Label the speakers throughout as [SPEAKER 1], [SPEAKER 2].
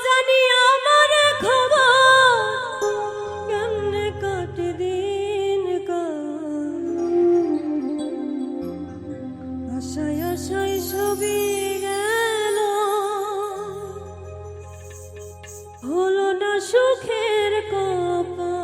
[SPEAKER 1] জানি আমার খবর কেমনে কাটে দিন আশায় আশায় সবই গেল, হলো না সুখের কপাল।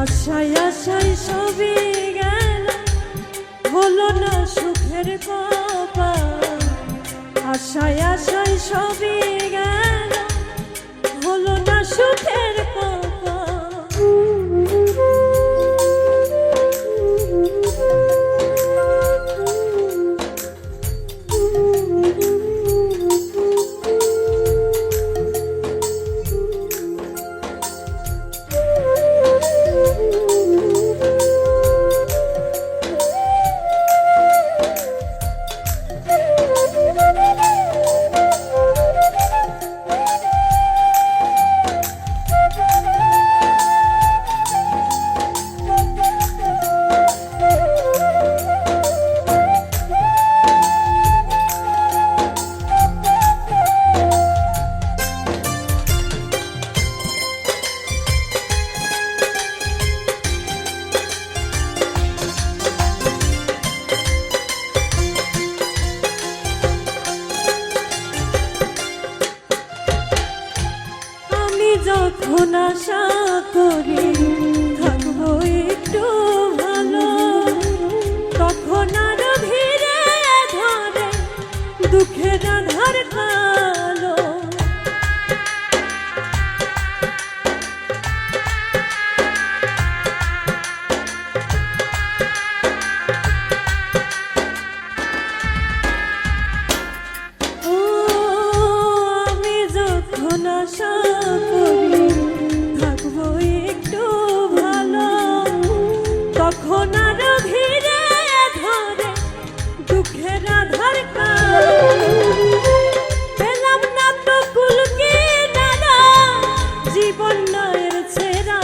[SPEAKER 1] আশায় আশায় সবই গেল, হলো না সুখের কপাল। আশায় আশায় সবই গেল, হলো না সুখের যখন আশা করি থাকবো একটু ভালো, তখন আর ভিড়ে ধরে দুঃখের আধার কালো। ও আমি যখন আশা তখন আর ভিড়ে ধরে দুঃখের আধার পেলাম না তো কুল কিনারা, জীবন নয়ের ছেঁড়া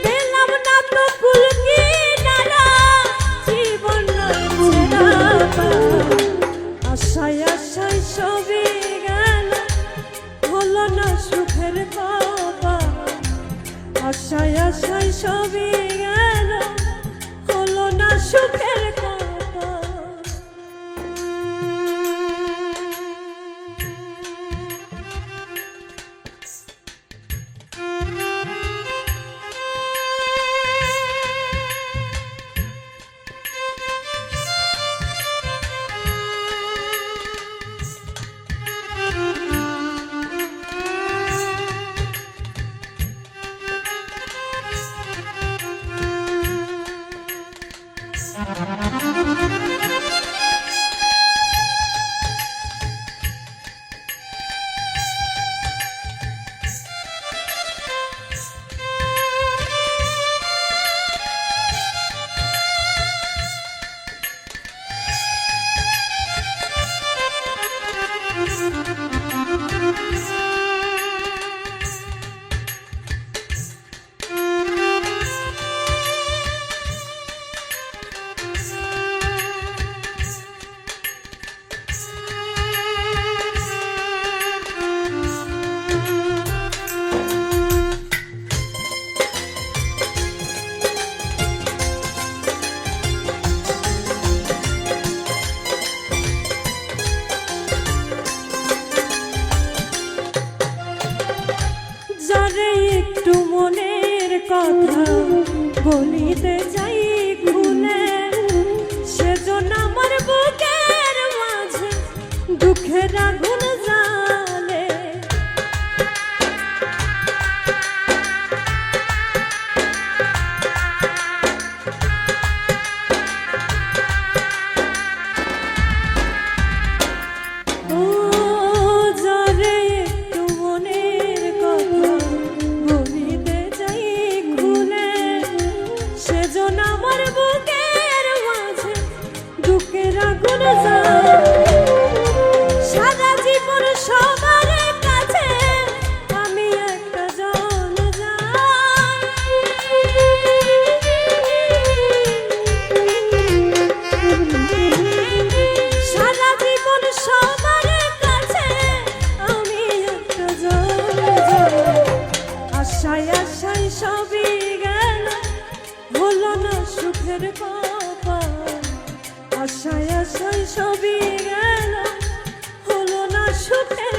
[SPEAKER 1] পেলাম না তো কুল কিনারা, জীবন নয়ের ছেঁড়া। আশায় আশায় সবই হলো না সুখের কপাল। আশায় আশায় সবই গেল, হলো না সুখের কপাল। বলিতে যাই খুলে সেজন্য আমার বুকের মাঝে দুঃখের আগুন জ্বালে। ও যারে একটু মনের কথা বলিতে যাই খুলে সেজন্য আমার বুকের মাঝে দুঃখের আগুন জ্বালে। সারা জীবন সবার কাছে আমি একটা জঞ্জাল, সারা জীবন সবার কাছে আমি একটা জঞ্জাল। আশায় আশায় সবই গেল হলো না সুখের কপাল, আশায় আশায় সবই গেল হলো না সুখের